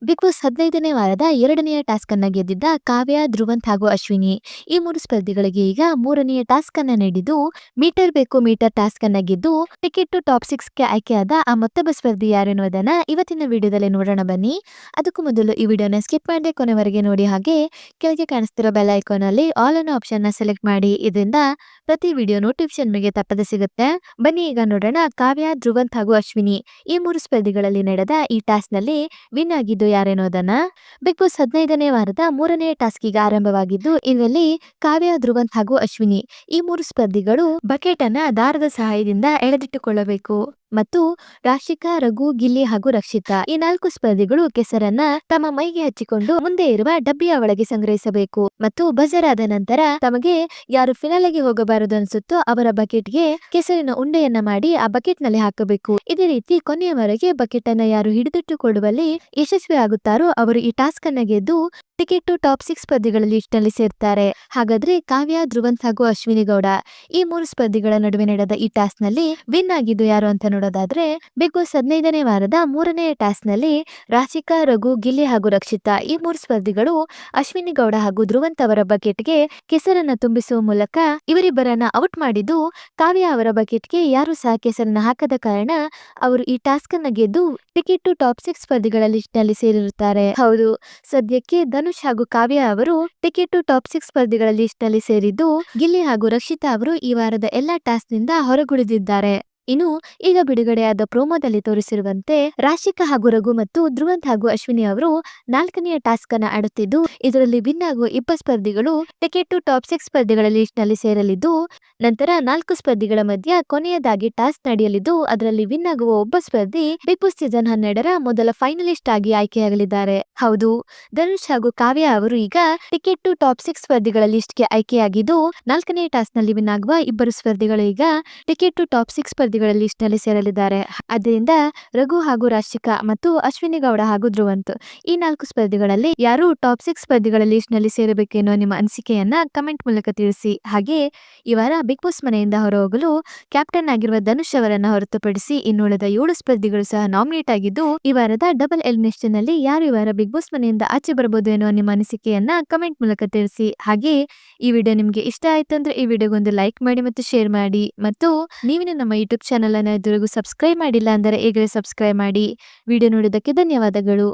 Big boss 15ನೇ ವಾರದ 2ನೆಯ task ಅನ್ನ ಗೆದ್ದಿದ್ದ ಕಾವ್ಯ, ಧ್ರುವಂತ್ ಹಾಗೂ ಅಶ್ವಿನಿ. ಈ 3 ಸ್ಪರ್ಧಿಗಳಿಗೆ ಈಗ 3ನೆಯ ಟಾಸ್ಕ್ ಅನ್ನ ನೀಡಿದ್ದು, ಮೀಟರ್ ಬೇಕು ಮೀಟರ್ ಟಾಸ್ಕ್ ಅನ್ನ ಗೆದ್ದು ಟಿಕೆಟ್ ಟು ಟಾಪ್ 6ಗೆ ಆಯ್ಕೆಯಾದ ಆ ಮತ್ತೊಬ್ಬ ಸ್ಪರ್ಧಿ ಯಾರೆನ್ನುವುದನ್ನ ಇವತ್ತಿನ ವಿಡಿಯೋದಲ್ಲಿ ನೋಡೋಣ ಬನ್ನಿ. ಅದಕ್ಕೂ ಮೊದಲು ಈ ವಿಡಿಯೋನ ಸ್ಕಿಪ್ ಮಾಡದೆ ಕೊನೆವರೆಗೆ ನೋಡಿ, ಹಾಗೆ ಕೆಳಗೆ ಕಾಣಿಸ್ತಿರೋ ಬೆಲ್ ಐಕಾನ್ ಅಲ್ಲಿ ಆಲ್ ಅನ್ನೋ ಆಪ್ಷನ್ ನ ಸೆಲೆಕ್ಟ್ ಮಾಡಿ. ಇದರಿಂದ ಪ್ರತಿ ವಿಡಿಯೋ ನೋಟಿಫಿಕೇಶನ್ ನಿಮಗೆ ತಪ್ಪದೆ ಸಿಗುತ್ತೆ. ಬನ್ನಿ ಈಗ ನೋಡೋಣ ಕಾವ್ಯ, ಧ್ರುವಂತ್ ಹಾಗೂ ಅಶ್ವಿನಿ ಈ 3 ಸ್ಪರ್ಧಿಗಳಲ್ಲಿ ನಡೆದ ಈ ಟಾಸ್ಕ್ ನಲ್ಲಿ ವಿನ್ ಆಗಿದ್ದು ಯಾರೇನೋದನ್ನ. ಬಿಗ್ ಬಾಸ್ 15ನೇ ವಾರದ 3ನೇ ಟಾಸ್ಕ್ ಈಗ ಆರಂಭವಾಗಿದ್ದು, ಇದರಲ್ಲಿ ಕಾವ್ಯ, ಧ್ರುವಂತ್ ಹಾಗೂ ಅಶ್ವಿನಿ ಈ 3 ಸ್ಪರ್ಧಿಗಳು ಬಕೆಟ್ ಅನ್ನ ದಾರದ ಸಹಾಯದಿಂದ ಎಳೆದಿಟ್ಟುಕೊಳ್ಳಬೇಕು ಮತ್ತು ರಾಶಿಕಾ, ರಘು, ಗಿಲ್ಲಿ ಹಾಗೂ ರಕ್ಷಿತಾ ಈ 4 ಸ್ಪರ್ಧಿಗಳು ಕೆಸರನ್ನ ತಮ್ಮ ಮೈಗೆ ಹಚ್ಚಿಕೊಂಡು ಮುಂದೆ ಇರುವ ಡಬ್ಬಿಯ ಒಳಗೆ ಸಂಗ್ರಹಿಸಬೇಕು ಮತ್ತು ಬಜರ್ ಆದ ನಂತರ ತಮಗೆ ಯಾರು ಫಿನಾಲೆಗೆ ಹೋಗಬಾರದು ಅನ್ಸುತ್ತೋ ಅವರ ಬಕೆಟ್ಗೆ ಕೆಸರಿನ ಉಂಡೆಯನ್ನ ಮಾಡಿ ಆ ಬಕೆಟ್ ನಲ್ಲಿ ಹಾಕಬೇಕು. ಇದೇ ರೀತಿ ಕೊನೆಯವರೆಗೆ ಬಕೆಟ್ ಅನ್ನ ಯಾರು ಹಿಡಿದಿಟ್ಟುಕೊಳ್ಳುವಲ್ಲಿ ಯಶಸ್ವಿ ಆಗುತ್ತಾರೋ ಅವರು ಈ ಟಾಸ್ಕ್ ಅನ್ನ ಗೆದ್ದು ಟಿಕೆಟ್ ಟು ಟಾಪ್ 6 ಸ್ಪರ್ಧಿಗಳಲ್ಲಿ ಲಿಸ್ಟ್ನಲ್ಲಿ ಸೇರ್ತಾರೆ. ಹಾಗಾದ್ರೆ ಕಾವ್ಯ, ಧ್ರುವಂತ್ ಹಾಗೂ ಅಶ್ವಿನಿ ಗೌಡ ಈ 3 ಸ್ಪರ್ಧಿಗಳ ನಡುವೆ ನಡೆದ ಈ ಟಾಸ್ಕ್ ನಲ್ಲಿ ವಿನ್ ಆಗಿದ್ದು ಯಾರು ಅಂತ ನೋಡೋದಾದ್ರೆ, ಬಿಗ್ ಬಾಸ್ 15ನೇ ವಾರದ 3ನೇ ಟಾಸ್ಕ್ ನಲ್ಲಿ ರಾಶಿಕಾ, ರಘು, ಗಿಲ್ಲಿ ಹಾಗೂ ರಕ್ಷಿತಾ ಈ 3 ಸ್ಪರ್ಧಿಗಳು ಅಶ್ವಿನಿ ಗೌಡ ಹಾಗೂ ಧ್ರುವಂತ್ ಅವರ ಬಕೆಟ್ಗೆ ಕೆಸರನ್ನ ತುಂಬಿಸುವ ಮೂಲಕ ಇವರಿಬ್ಬರನ್ನ ಔಟ್ ಮಾಡಿದ್ದು, ಕಾವ್ಯ ಅವರ ಬಕೆಟ್ಗೆ ಯಾರು ಸಹ ಕೆಸರನ್ನ ಹಾಕದ ಕಾರಣ ಅವರು ಈ ಟಾಸ್ಕ್ ಅನ್ನ ಗೆದ್ದು ಟಿಕೆಟ್ ಟು ಟಾಪ್ 6 ಸ್ಪರ್ಧಿಗಳ ಲಿಸ್ಟ್ ನಲ್ಲಿ ಸೇರಿರುತ್ತಾರೆ. ಹೌದು, ಸದ್ಯಕ್ಕೆ ಧನುಷ್ ಹಾಗೂ ಕಾವ್ಯ ಅವರು ಟಿಕೆಟ್ ಟು ಟಾಪ್ 6 ಸ್ಪರ್ಧಿಗಳ ಲಿಸ್ಟ್ ನಲ್ಲಿ ಸೇರಿದ್ದು, ಗಿಲ್ಲಿ ಹಾಗೂ ರಕ್ಷಿತಾ ಅವರು ಈ ವಾರದ ಎಲ್ಲಾ ಟಾಸ್ಕ್ ನಿಂದ ಹೊರಗುಳಿದಿದ್ದಾರೆ. ಇನ್ನು ಈಗ ಬಿಡುಗಡೆಯಾದ ಪ್ರೋಮೋದಲ್ಲಿ ತೋರಿಸಿರುವಂತೆ ರಾಶಿಕಾ ಹಾಗೂ ರಘು ಮತ್ತು ಧ್ರುವಂತ್ ಹಾಗೂ ಅಶ್ವಿನಿ ಅವರು 4ನೆಯ ಟಾಸ್ಕ್ ಅನ್ನ ಆಡುತ್ತಿದ್ದು, ಇದರಲ್ಲಿ ವಿನ್ ಆಗುವ 20 ಸ್ಪರ್ಧಿಗಳು ಟಿಕೆಟ್ ಟು ಟಾಪ್ 6 ಸ್ಪರ್ಧಿಗಳ ಲಿಸ್ಟ್ ನಲ್ಲಿ ಸೇರಲಿದ್ದು, ನಂತರ 4 ಸ್ಪರ್ಧಿಗಳ ಮಧ್ಯ ಕೊನೆಯದಾಗಿ ಟಾಸ್ಕ್ ನಡೆಯಲಿದ್ದು, ಅದರಲ್ಲಿ ವಿನ್ ಆಗುವ ಒಬ್ಬ ಸ್ಪರ್ಧಿ ಬಿಗ್ ಬಾಸ್ ಸೀಸನ್ 12ರ ಮೊದಲ ಫೈನಲಿಸ್ಟ್ ಆಗಿ ಆಯ್ಕೆಯಾಗಲಿದ್ದಾರೆ. ಹೌದು, ಧನುಷ್ ಹಾಗೂ ಕಾವ್ಯ ಅವರು ಈಗ ಟಿಕೆಟ್ ಟು ಟಾಪ್ 6 ಸ್ಪರ್ಧಿಗಳ ಲಿಸ್ಟ್ಗೆ ಆಯ್ಕೆಯಾಗಿದ್ದು, 4ನೇ ಟಾಸ್ಕ್ ನಲ್ಲಿ ವಿನ್ ಆಗುವ ಇಬ್ಬರು ಸ್ಪರ್ಧಿಗಳು ಈಗ ಟಿಕೆಟ್ ಟು ಟಾಪ್ 6 ಸ್ಪರ್ಧಿಗಳ ಲಿಸ್ಟ್ ನಲ್ಲಿ ಸೇರಲಿದ್ದಾರೆ. ಆದ್ದರಿಂದ ರಘು ಹಾಗೂ ರಾಶಿಕಾ ಮತ್ತು ಅಶ್ವಿನಿ ಗೌಡ ಹಾಗೂ ಧ್ರುವಂತ್ ಈ 4 ಸ್ಪರ್ಧಿಗಳಲ್ಲಿ ಯಾರು ಟಾಪ್ 6 ಸ್ಪರ್ಧಿಗಳ ಲಿಸ್ಟ್ ನಲ್ಲಿ ಸೇರಬೇಕೆನ್ನೋ ನಿಮ್ಮ ಅನಿಸಿಕೆಯನ್ನ ಕಮೆಂಟ್ ಮೂಲಕ ತಿಳಿಸಿ. ಹಾಗೆ ಈ ವಾರ ಬಿಗ್ ಬಾಸ್ ಮನೆಯಿಂದ ಹೊರಹೋಗಲು ಕ್ಯಾಪ್ಟನ್ ಆಗಿರುವ ಧನುಷ್ ಅವರನ್ನ ಹೊರತುಪಡಿಸಿ ಇನ್ನುಳಿದ 7 ಸ್ಪರ್ಧಿಗಳು ಸಹ ನಾಮಿನೇಟ್ ಆಗಿದ್ದು, ಈ ವಾರದ ಡಬಲ್ ಎಲಿಮಿನೇಷನ್ ನಲ್ಲಿ ಯಾರು ಈ ವಾರ ಬಿಗ್ ಬಾಸ್ ಮನೆಯಿಂದ ಆಚೆ ಬರಬಹುದು ಎನ್ನುವ ನಿಮ್ಮ ಅನಿಸಿಕೆಯನ್ನ ಕಮೆಂಟ್ ಮೂಲಕ ತಿಳಿಸಿ. ಹಾಗೆ ಈ ವಿಡಿಯೋ ನಿಮ್ಗೆ ಇಷ್ಟ ಆಯ್ತು ಅಂದ್ರೆ ಈ ವಿಡಿಯೋಗೊಂದು ಲೈಕ್ ಮಾಡಿ ಮತ್ತು ಶೇರ್ ಮಾಡಿ, ಮತ್ತು ನೀವಿನ ನಮ್ಮ ಯೂಟ್ಯೂಬ್ ಚಾನಲ್ ಅನ್ನ ಇದುವರೆಗೂ ಸಬ್ಸ್ಕ್ರೈಬ್ ಮಾಡಿಲ್ಲ ಅಂದರೆ ಈಗಲೇ ಸಬ್ಸ್ಕ್ರೈಬ್ ಮಾಡಿ. ವಿಡಿಯೋ ನೋಡಿದ್ದಕ್ಕೆ ಧನ್ಯವಾದಗಳು.